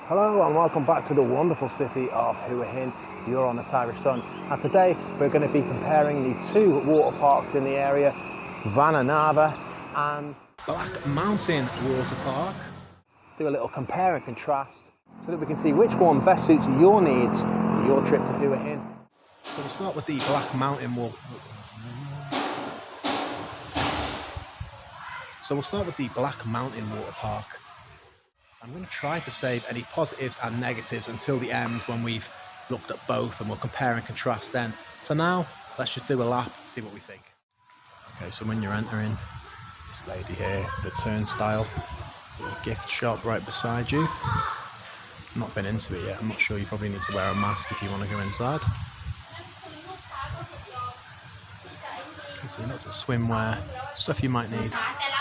Hello and welcome back to the wonderful city of Hua Hin. You're on the Thairish Sun, and today we're going to be comparing the two water parks in the area, Vana Nava and Black Mountain Water Park. Do a little compare and contrast so that we can see which one best suits your needs for your trip to Hua Hin. So we'll start with the Black Mountain Water. Park. I'm going to try to save any positives and negatives until the end when we've looked at both, and we'll compare and contrast then. For now, let's just do a lap, see what we think. Okay, so when you're entering, this lady here, the turnstile, a gift shop right beside you. I've not been into it yet. I'm not sure. You probably need to wear a mask if you want to go inside. You can see lots of swimwear, stuff you might need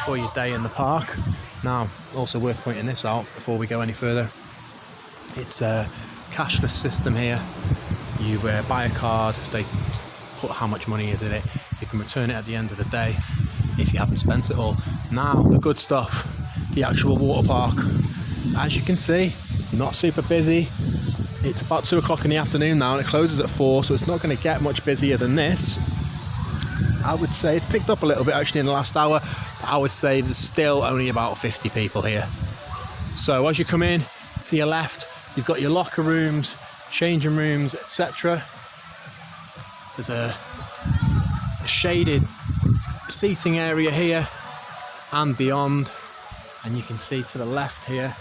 for your day in the park. Now, also worth pointing this out before we go any further. It's a cashless system here. You buy a card, they put how much money is in it. You can return it at the end of the day if you haven't spent it all. Now, the good stuff, the actual water park. As you can see, not super busy. It's about 2 o'clock in the afternoon now and it closes at 4, so it's not going to get much busier than this. I would say it's picked up a little bit actually in the last hour. I would say there's still only about 50 people here. So as you come in, to your left, you've got your locker rooms, changing rooms, etc. There's a shaded seating area here and beyond. And you can see to the left here,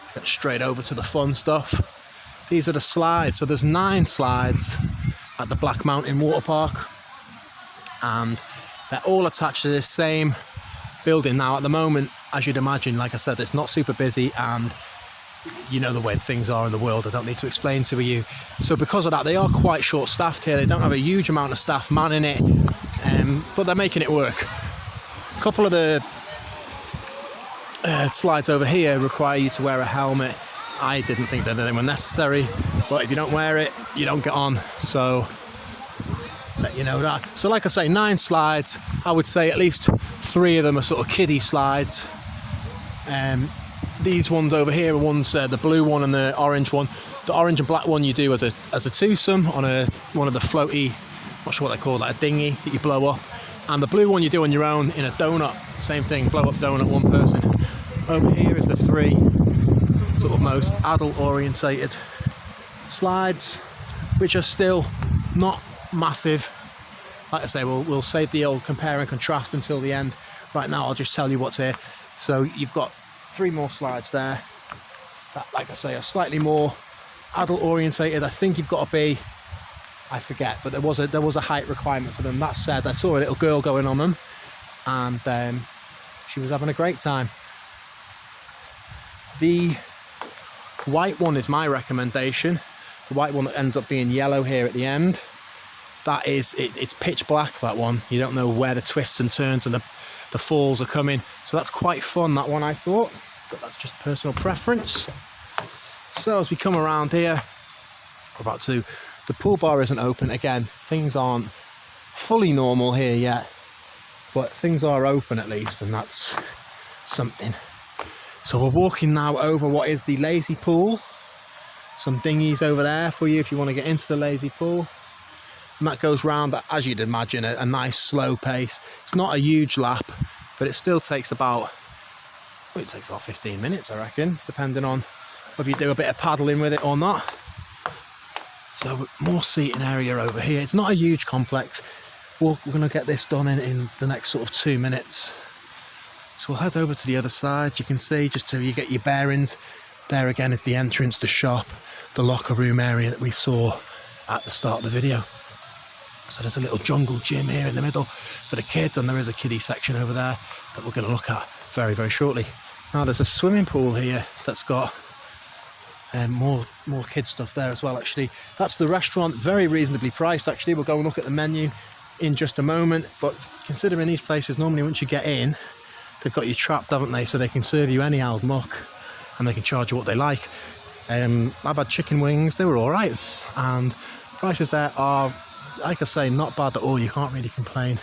it's got straight over to the fun stuff. These are the slides. So there's 9 slides at the Black Mountain Water Park. And they're all attached to this same building. Now at the moment, as you'd imagine, like I said, it's not super busy, and you know the way things are in the world, I don't need to explain to you. So because of that, they are quite short staffed here. They don't have a huge amount of staff manning it, but they're making it work. A couple of the slides over here require you to wear a helmet. I didn't think that they were necessary, but if you don't wear it, you don't get on. So let you know that. So like I say, 9 slides. I would say at least 3 of them are sort of kiddie slides. These ones over here are ones, the blue one and the orange one. The orange and black one you do as a twosome on one of the floaty, not sure what they call that, a dinghy that you blow up. And the blue one you do on your own in a donut. Same thing, blow up donut, 1 person. Over here is the 3 sort of most adult orientated slides, which are still not massive. Like I say, we'll save the old compare and contrast until the end. Right now I'll just tell you what's here. So you've got 3 more slides there that, like I say, are slightly more adult orientated. I think you've got to be, I forget, but there was a height requirement for them. That said, I saw a little girl going on them and she was having a great time. The white one is my recommendation. The white one that ends up being yellow here at the end. That is, it's pitch black, that one. You don't know where the twists and turns and the falls are coming. So that's quite fun, that one, I thought. But that's just personal preference. So as we come around here, we're about to, the pool bar isn't open. Again, things aren't fully normal here yet, but things are open at least, and that's something. So we're walking now over what is the lazy pool. Some dinghies over there for you if you want to get into the lazy pool. And that goes round, as you'd imagine, a nice slow pace. It's not a huge lap, but it still takes about, well, it takes about 15 minutes, I reckon, depending on whether you do a bit of paddling with it or not. So more seating area over here. It's not a huge complex. We're going to get this done in the next sort of 2 minutes. So we'll head over to the other side. You can see, just so you get your bearings, there again is the entrance, the shop, the locker room area that we saw at the start of the video. So there's a little jungle gym here in the middle for the kids, and there is a kiddie section over there that we're going to look at very, very shortly. Now there's a swimming pool here that's got more kids stuff there as well, actually. That's the restaurant, very reasonably priced actually. We'll go and look at the menu in just a moment, but considering these places, normally once you get in, they've got you trapped, haven't they? So they can serve you any old muck and they can charge you what they like. I've had chicken wings, they were all right, and prices there are, like I say, not bad at all. You can't really complain.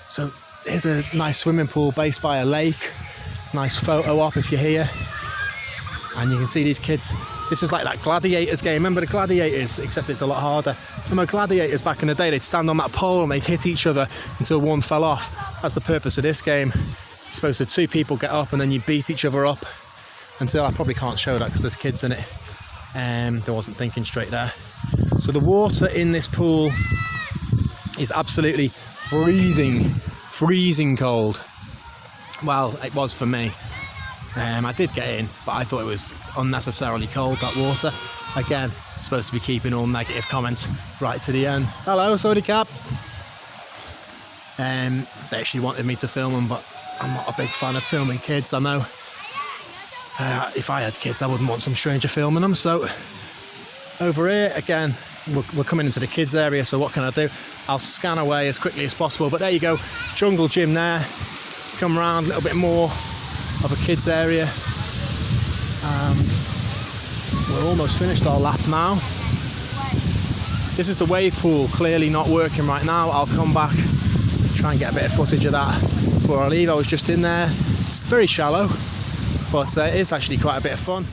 So here's a nice swimming pool based by a lake. Nice photo op if you're here. And you can see these kids, this is like that Gladiators game. Remember the Gladiators, except it's a lot harder. Remember Gladiators back in the day, they'd stand on that pole and they'd hit each other until one fell off. That's the purpose of this game. You're supposed to, two people get up and then you beat each other up until, I probably can't show that because there's kids in it. There wasn't thinking straight there. So the water in this pool is absolutely freezing cold. Well, it was for me. I did get in, but I thought it was unnecessarily cold, that water. Again, supposed to be keeping all negative comments right to the end. Hello, sorry cap. They actually wanted me to film them, but I'm not a big fan of filming kids, I know. If I had kids, I wouldn't want some stranger filming them. So over here, again, we're coming into the kids area, so what can I do? I'll scan away as quickly as possible. But there you go, jungle gym there. Come around a little bit more of a kids area. We're almost finished our lap now. This is the wave pool, clearly not working right now. I'll come back, try and get a bit of footage of that before I leave. I was just in there. It's very shallow, but it is actually quite a bit of fun.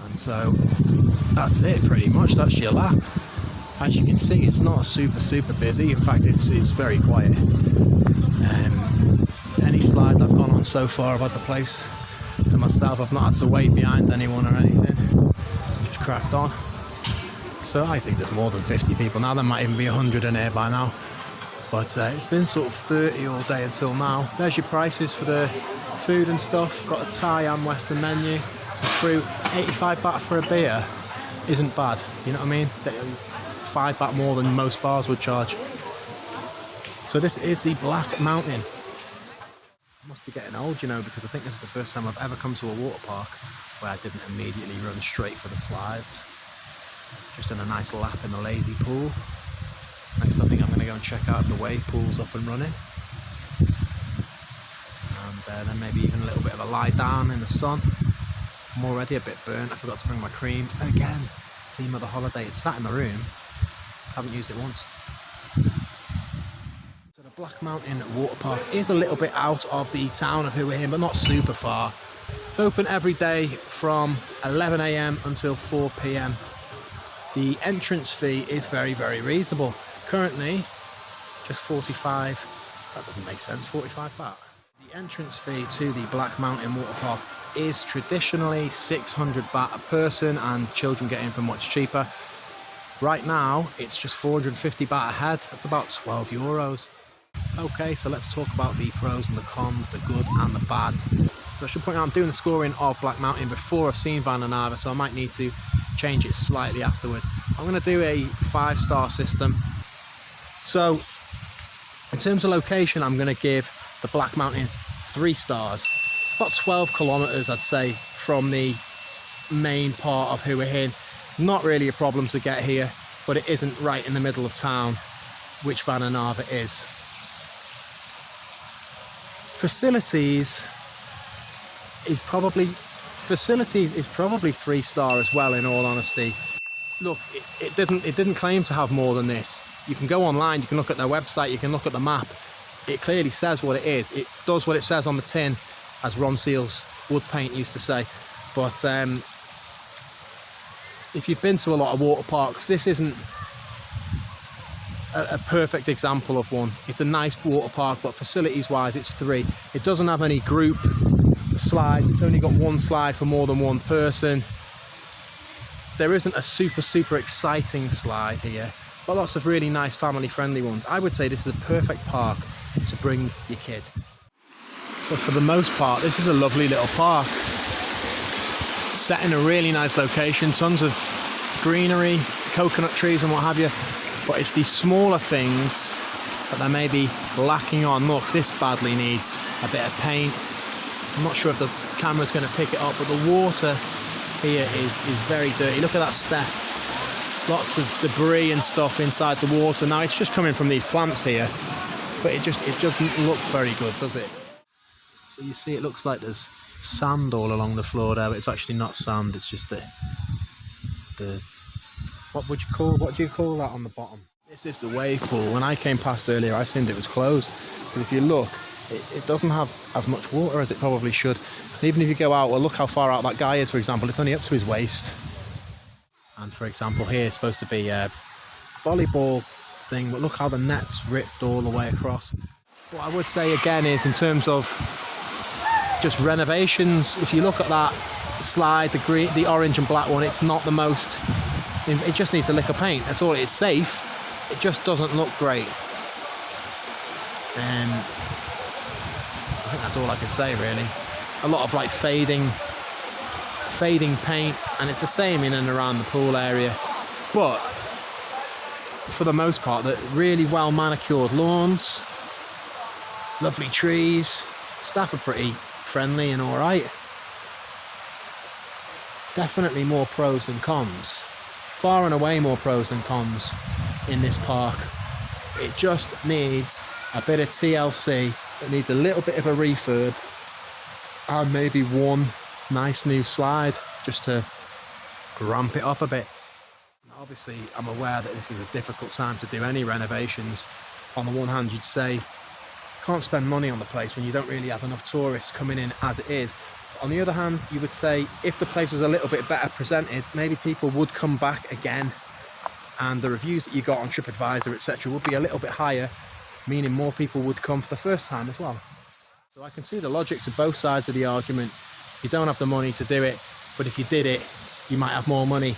And so that's it pretty much, that's your lap. As you can see, it's not super busy. In fact, it's very quiet. Any slide I've gone on so far, I've had the place to myself. I've not had to wait behind anyone or anything. Just cracked on. So I think there's more than 50 people now. There might even be 100 in here by now. But it's been sort of 30 all day until now. There's your prices for the food and stuff. Got a Thai and Western menu. Some fruit. 85 baht for a beer isn't bad. You know what I mean? 5 baht more than most bars would charge. So this is the Black Mountain. I must be getting old, you know, because I think this is the first time I've ever come to a water park where I didn't immediately run straight for the slides. Just done a nice lap in the lazy pool. Next I think I'm going to go and check out if the wave pool's up and running. And then maybe even a little bit of a lie down in the sun. I'm already a bit burnt. I forgot to bring my cream. Again, theme of the holiday. It's sat in the room. Haven't used it once. So the Black Mountain Water Park is a little bit out of the town of Hua Hin, but not super far. It's open every day from 11 AM until 4 PM. The entrance fee is very reasonable. Currently, just 45, that doesn't make sense, 45 baht. The entrance fee to the Black Mountain Water Park is traditionally 600 baht a person, and children get in for much cheaper. Right now, it's just 450 baht a head. That's about 12 euros. Okay, so let's talk about the pros and the cons, the good and the bad. So I should point out I'm doing the scoring of Black Mountain before I've seen Vana Nava, so I might need to change it slightly afterwards. I'm going to do a 5-star system. So, in terms of location, I'm going to give the Black Mountain 3 stars. It's about 12 kilometers, I'd say, from the main part of Hua Hin. Not really a problem to get here, but it isn't right in the middle of town, which Vana Nava is. Facilities is probably 3-star as well, in all honesty. Look, it didn't claim to have more than this. You can go online, you can look at their website, you can look at the map. It clearly says what it is. It does what it says on the tin, as Ron Seal's wood paint used to say. But if you've been to a lot of water parks, this isn't a perfect example of one. It's a nice water park, but facilities wise it's 3. It doesn't have any group slides. It's only got 1 slide for more than 1 person. There isn't a super exciting slide here, but lots of really nice family friendly ones. I would say this is a perfect park to bring your kid. So for the most part, this is a lovely little park. Set in a really nice location, tons of greenery, coconut trees and what have you. But it's these smaller things that they may be lacking on. Look, this badly needs a bit of paint. I'm not sure if the camera's going to pick it up, but the water here is very dirty. Look at that step. Lots of debris and stuff inside the water. Now it's just coming from these plants here, but it doesn't look very good, does it? So you see, it looks like there's sand all along the floor there, but it's actually not sand. It's just the what do you call that on the bottom? This is the wave pool. When I came past earlier, I assumed it was closed. Because if you look, it doesn't have as much water as it probably should. And even if you go out, well, look how far out that guy is, for example. It's only up to his waist. And for example, here it's supposed to be a volleyball thing, but look how the net's ripped all the way across. What I would say again is, in terms of just renovations, if you look at that slide, the orange and black one, it's not the most, it just needs a lick of paint. That's all. It's safe. It just doesn't look great. I think that's all I could say, really. A lot of like fading paint, and it's the same in and around the pool area. But for the most part, the really well manicured lawns, lovely trees. Staff are pretty friendly and all right. Definitely more pros than cons. Far and away more pros than cons in this park. It just needs a bit of TLC. It needs a little bit of a refurb and maybe one nice new slide just to ramp it up a bit. Obviously, I'm aware that this is a difficult time to do any renovations. On the one hand, you'd say can't spend money on the place when you don't really have enough tourists coming in as it is. On the other hand, you would say if the place was a little bit better presented, maybe people would come back again, and the reviews that you got on TripAdvisor, etc., would be a little bit higher, meaning more people would come for the first time as well. So I can see the logic to both sides of the argument. You don't have the money to do it, but if you did it, you might have more money.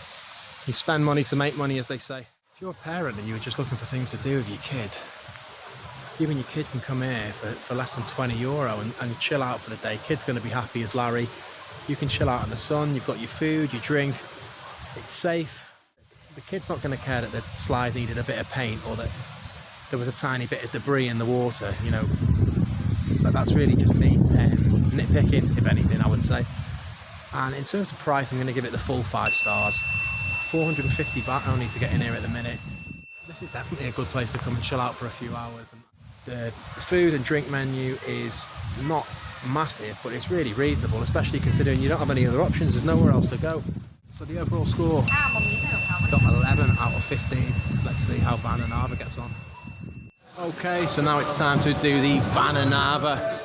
You spend money to make money, as they say. If you're a parent and you were just looking for things to do with your kid, you and your kid can come here for less than €20 and chill out for the day. Kid's going to be happy as Larry. You can chill out in the sun. You've got your food, your drink. It's safe. The kid's not going to care that the slide needed a bit of paint or that there was a tiny bit of debris in the water. You know, that's really just me nitpicking, if anything, I would say. And in terms of price, I'm going to give it the full 5 stars. 450 baht only to get in here at the minute. This is definitely a good place to come and chill out for a few hours. And the food and drink menu is not massive, but it's really reasonable, especially considering you don't have any other options. There's nowhere else to go. So the overall score, it's got 11 out of 15. Let's see how Vana Nava gets on. Okay, so now it's time to do the Vana Nava.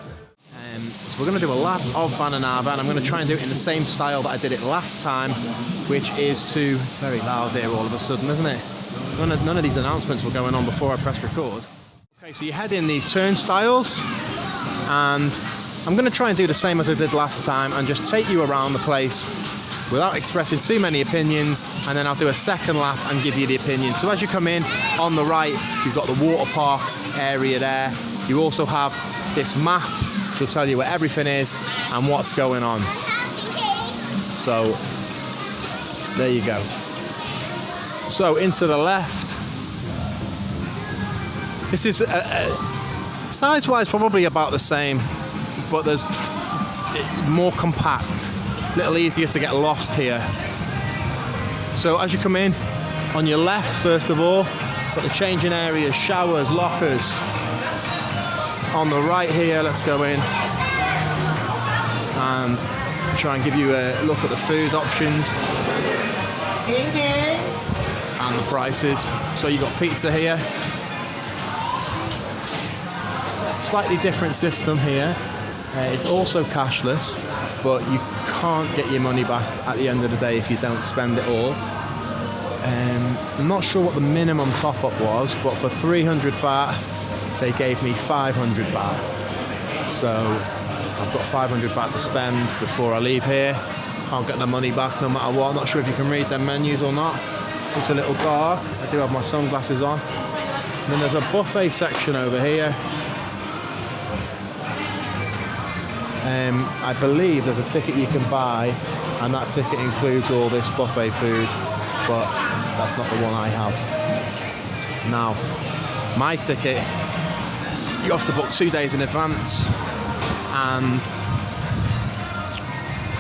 So we're going to do a lap of Vana Nava, and I'm going to try and do it in the same style that I did it last time, which is to... Very loud there all of a sudden, isn't it? None of these announcements were going on before I pressed record. Okay, so you head in these turnstiles, and I'm going to try and do the same as I did last time and just take you around the place without expressing too many opinions, and then I'll do a second lap and give you the opinion. So as you come in, on the right, you've got the water park area there. You also have this map, which will tell you where everything is and what's going on. So, there you go. So, into the left. This is, size-wise, probably about the same, but there's more compact. A little easier to get lost here. So, as you come in, on your left, first of all, got the changing areas, showers, lockers. On the right here, let's go in and try and give you a look at the food options and the prices. So you've got pizza here. Slightly different system here. It's also cashless, but you can't get your money back at the end of the day if you don't spend it all. I'm not sure what the minimum top-up was, but for 300 baht, they gave me 500 baht. So I've got 500 baht to spend before I leave here. I'll get the money back no matter what. I'm not sure if you can read their menus or not. It's a little dark. I do have my sunglasses on. And then there's a buffet section over here. I believe there's a ticket you can buy, and that ticket includes all this buffet food, but that's not the one I have. Now, my ticket, you have to book 2 days in advance, and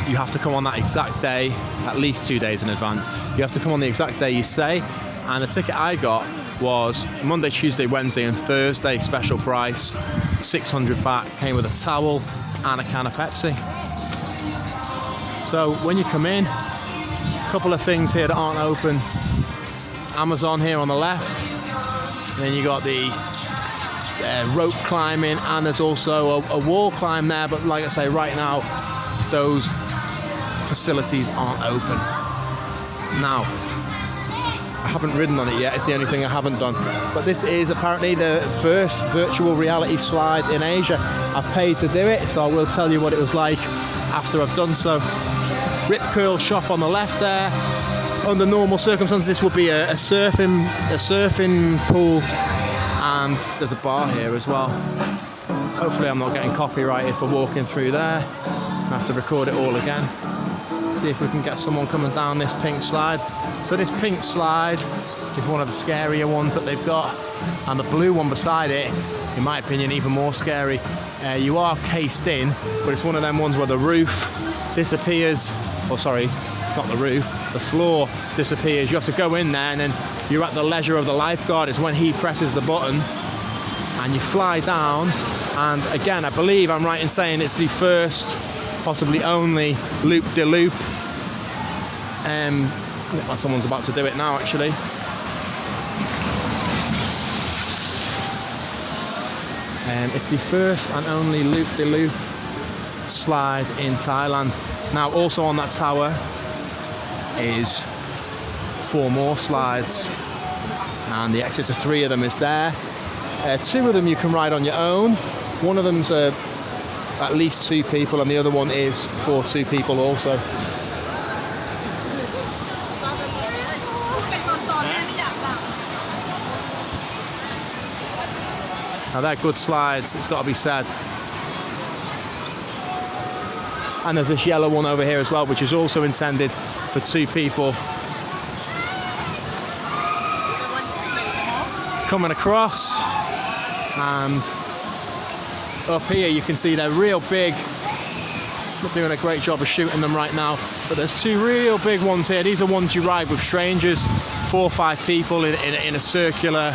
you have to come on that exact day, at least 2 days in advance. You have to come on the exact day you say, and the ticket I got was Monday, Tuesday, Wednesday and Thursday, special price, 600 baht, came with a towel and a can of Pepsi. So when you come in, a couple of things here that aren't open. Amazon here on the left, Then you got the rope climbing, and there's also a wall climb there, but like I say, right now those facilities aren't open. Now, I haven't ridden on it yet, it's the only thing I haven't done, but this is apparently the first virtual reality slide in Asia. I've paid to do it, so I will tell you what it was like after I've done so. Rip Curl shop on the left there. Under normal circumstances this would be a surfing pool, and there's a bar here as well. Hopefully I'm not getting copyrighted for walking through there. I have to record it all again. See if we can get someone coming down this pink slide. So this pink slide is one of the scarier ones that they've got, and the blue one beside it, in my opinion, even more scary. You are cased in, but it's one of them ones where the roof disappears, or sorry, not the roof, the floor disappears. You have to go in there, and then you're at the leisure of the lifeguard. It's when he presses the button and you fly down. And again, I believe I'm right in saying it's the first, possibly only, loop-de-loop. Someone's about to do it now, actually. It's the first and only loop-de-loop slide in Thailand. Now, also on that tower is 4 more slides, and the exit to 3 of them is there. 2 of them you can ride on your own. One of them's at least 2 people, and the other one is for 2 people also. Now they're good slides, it's got to be said. And there's this yellow one over here as well, which is also intended for 2 people. Coming across, and up here you can see they're real big. Not doing a great job of shooting them right now, but there's 2 real big ones here. These are ones you ride with strangers, 4 or 5 people in a circular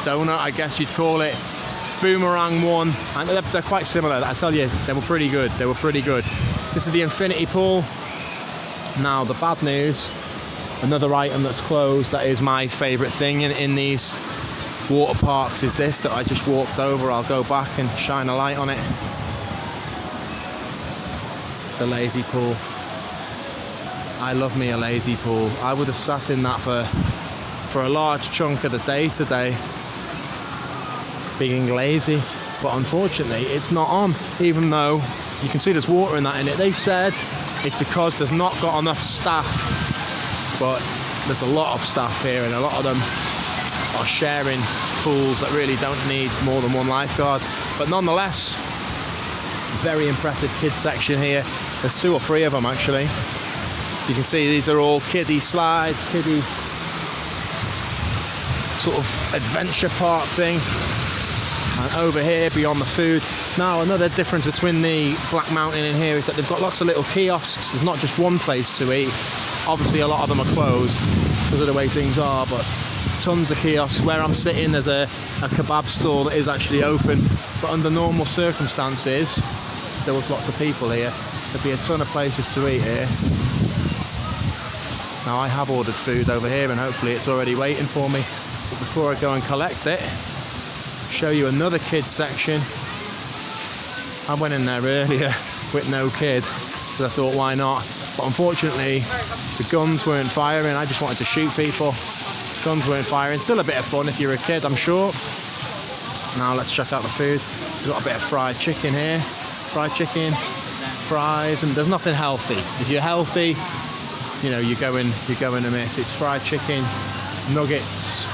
donut, I guess you'd call it. Boomerang one, and they're quite similar. I tell you, they were pretty good. They were pretty good. This is the infinity pool. Now, the bad news, another item that's closed that is my favourite thing in these water parks is this that I just walked over. I'll go back and shine a light on it. The lazy pool. I love me a lazy pool. I would have sat in that for a large chunk of the day today, being lazy, but unfortunately it's not on, even though you can see there's water in it. They said it's because there's not got enough staff, but there's a lot of staff here, and a lot of them are sharing pools that really don't need more than 1 lifeguard. But nonetheless, very impressive kids section here. There's 2 or 3 of them actually. So you can see these are all kiddie slides, kiddie sort of adventure park thing. And over here, beyond the food. Now, another difference between the Black Mountain in here is that they've got lots of little kiosks. There's not just one place to eat. Obviously, a lot of them are closed because of the way things are, but tons of kiosks. Where I'm sitting, there's a kebab store that is actually open, but under normal circumstances, there was lots of people here. There'd be a ton of places to eat here. Now, I have ordered food over here, and hopefully it's already waiting for me. But before I go and collect it, show you another kids section. I went in there earlier with no kid because I thought, why not? But unfortunately the guns weren't firing. I just wanted to shoot people. Guns weren't firing. Still a bit of fun if you're a kid, I'm sure. Now let's check out the food. We've got a bit of fried chicken here. Fried chicken, fries, and there's nothing healthy. If you're healthy, you know, you're going to miss. It's fried chicken, nuggets,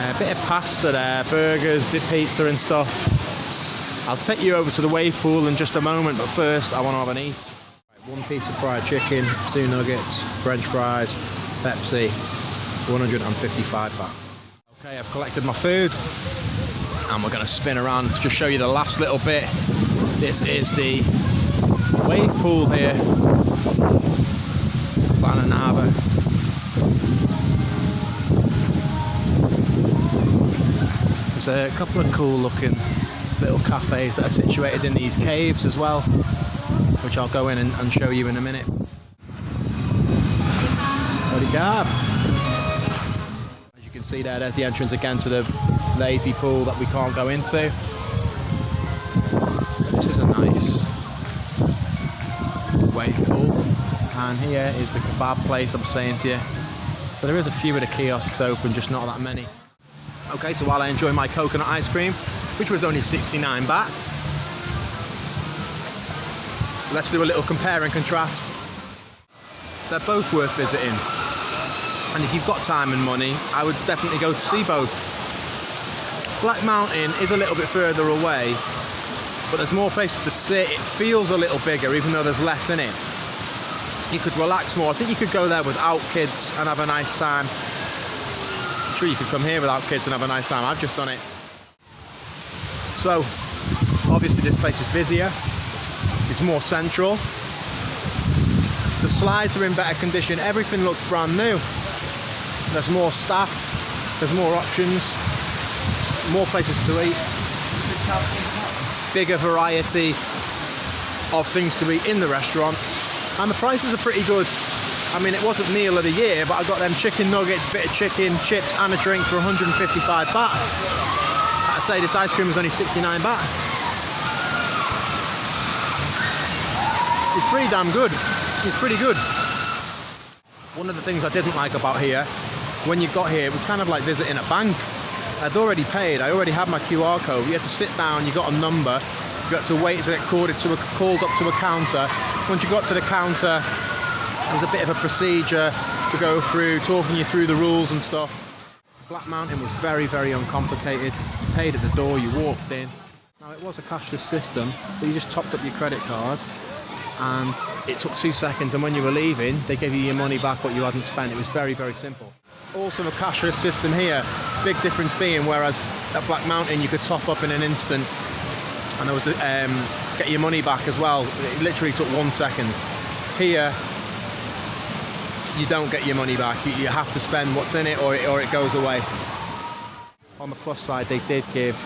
a bit of pasta there, burgers, dip pizza and stuff. I'll take you over to the wave pool in just a moment, but first I want to have an eat. 1 piece of fried chicken, 2 nuggets, French fries, Pepsi, 155 baht. Okay, I've collected my food, and we're going to spin around to just show you the last little bit. This is the wave pool here, Vana Nava. There's a couple of cool looking little cafes that are situated in these caves as well, which I'll go in and show you in a minute. What do you got? can see there's the entrance again to the lazy pool that we can't go into. But this is a nice wave pool. And here is the kebab place I'm saying to you. So there is a few of the kiosks open, just not that many. Okay, so while I enjoy my coconut ice cream, which was only 69 baht, let's do a little compare and contrast. They're both worth visiting. And if you've got time and money, I would definitely go to see both. Black Mountain is a little bit further away, but there's more places to sit. It feels a little bigger, even though there's less in it. You could relax more. I think you could go there without kids and have a nice time. I'm sure you could come here without kids and have a nice time. I've just done it. So, obviously this place is busier. It's more central. The slides are in better condition. Everything looks brand new. There's more staff. There's more options. More places to eat. Bigger variety of things to eat in the restaurants. And the prices are pretty good. I mean, it wasn't meal of the year, but I got them chicken nuggets, bit of chicken, chips and a drink for 155 baht. I say this ice cream was only 69 baht. It's pretty damn good. It's pretty good. One of the things I didn't like about here, when you got here, it was kind of like visiting a bank. I'd already paid, I already had my QR code. You had to sit down, you got a number, you had to wait to get called up to a counter. Once you got to the counter, there was a bit of a procedure to go through, talking you through the rules and stuff. Black Mountain was very, very uncomplicated. You paid at the door, you walked in. Now it was a cashless system, but you just topped up your credit card and it took 2 seconds, and when you were leaving, they gave you your money back what you hadn't spent. It was very, very simple. Also a cashless system here, big difference being, whereas at Black Mountain you could top up in an instant and there was get your money back as well. It literally took 1 second. Here, you don't get your money back. You have to spend what's in it or it goes away. On the plus side, they did give,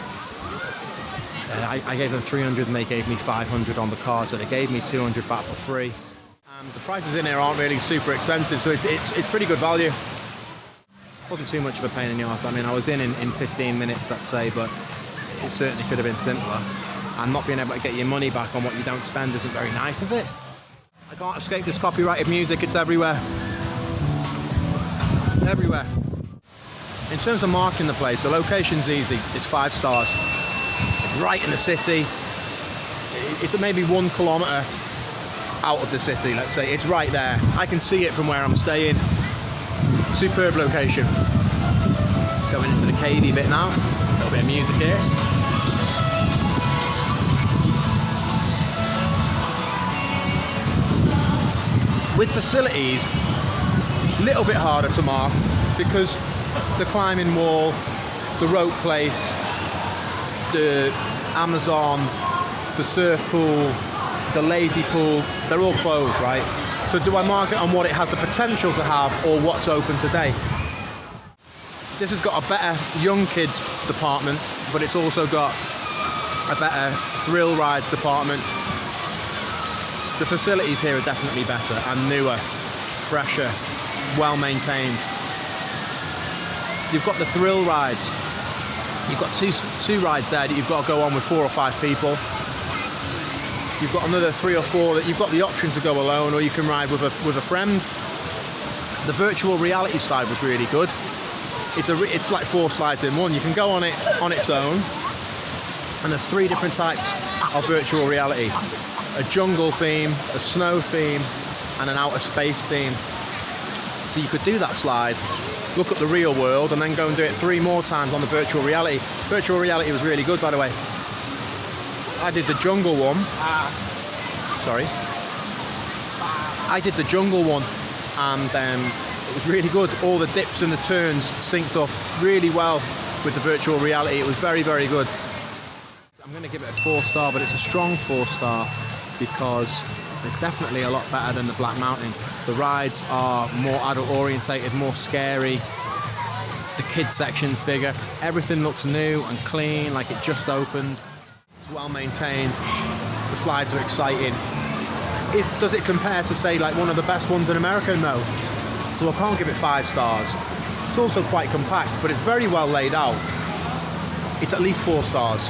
I gave them 300 and they gave me 500 on the card, so they gave me 200 baht for free. And the prices in here aren't really super expensive, so it's pretty good value. Wasn't too much of a pain in the arse. I mean, I was in 15 minutes, let's say, but it certainly could have been simpler. And not being able to get your money back on what you don't spend isn't very nice, is it? I can't escape this copyrighted music. It's everywhere. Everywhere. In terms of marking the place, the location's easy. It's 5 stars. It's right in the city. It's maybe 1 kilometre out of the city, let's say. It's right there. I can see it from where I'm staying. Superb location. Going into the cavey bit now. A little bit of music here. With facilities, a little bit harder to mark because the climbing wall, the rope place, the Amazon, the surf pool, the lazy pool, they're all closed, right? So do I mark it on what it has the potential to have or what's open today? This has got a better young kids department, but it's also got a better thrill rides department. The facilities here are definitely better and newer, fresher, well maintained. You've got the thrill rides. You've got two rides there that you've got to go on with 4 or 5 people. You've got another 3 or 4 that you've got the option to go alone, or you can ride with a friend. The virtual reality slide was really good. It's like 4 slides in one. You can go on it on its own, and there's 3 different types of virtual reality. A jungle theme, a snow theme, and an outer space theme. So you could do that slide, look at the real world, and then go and do it 3 more times on the virtual reality. Virtual reality was really good, by the way. I did the jungle one. Sorry. I did the jungle one, and it was really good. All the dips and the turns synced up really well with the virtual reality. It was very, very good. I'm going to give it a 4-star, but it's a strong 4-star because it's definitely a lot better than the Black Mountain. The rides are more adult orientated, more scary. The kids section's bigger. Everything looks new and clean, like it just opened. It's well maintained. The slides are exciting. Does it compare to, say, like one of the best ones in America? No. So I can't give it 5 stars. It's also quite compact, but it's very well laid out. It's at least 4 stars.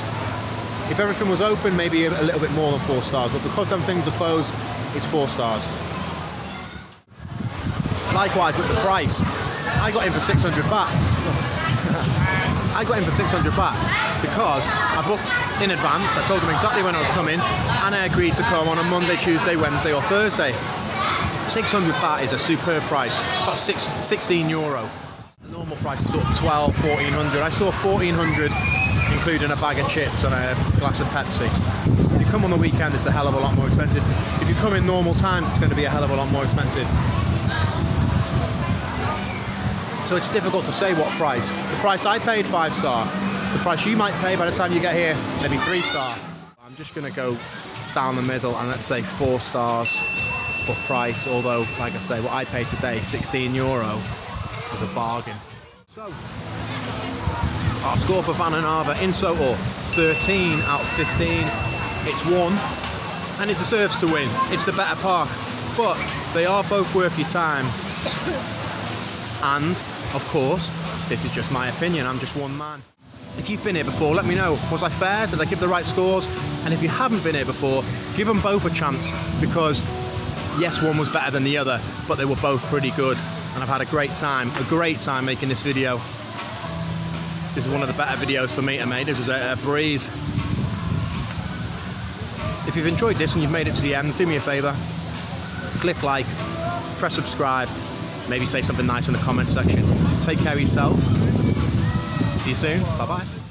If everything was open, maybe a little bit more than 4 stars, but because them things are closed, it's 4 stars. Likewise with the price, I got in for 600 baht. I got in for 600 baht because I booked in advance. I told them exactly when I was coming, and I agreed to come on a Monday, Tuesday, Wednesday or Thursday. 600 baht is a superb price. That's 16 euro. The normal price is sort of 12, 1400. I saw 1400 including a bag of chips and a glass of Pepsi. If you come on the weekend, it's a hell of a lot more expensive. If you come in normal times, it's going to be a hell of a lot more expensive. So it's difficult to say what price. The price I paid, 5-star. The price you might pay by the time you get here, maybe 3-star. I'm just going to go down the middle and let's say 4 stars for price. Although, like I say, what I paid today, 16 euro, was a bargain. So, our score for Vana Nava in total, 13 out of 15. It's won, and it deserves to win. It's the better park, but they are both worth your time. And, of course, this is just my opinion, I'm just one man. If you've been here before, let me know. Was I fair? Did I give the right scores? And if you haven't been here before, give them both a chance, because yes, one was better than the other, but they were both pretty good. And I've had a great time making this video. This is one of the better videos for me to make. It was a breeze. If you've enjoyed this and you've made it to the end, do me a favour. Click like, press subscribe, maybe say something nice in the comment section. Take care of yourself. See you soon. Bye-bye.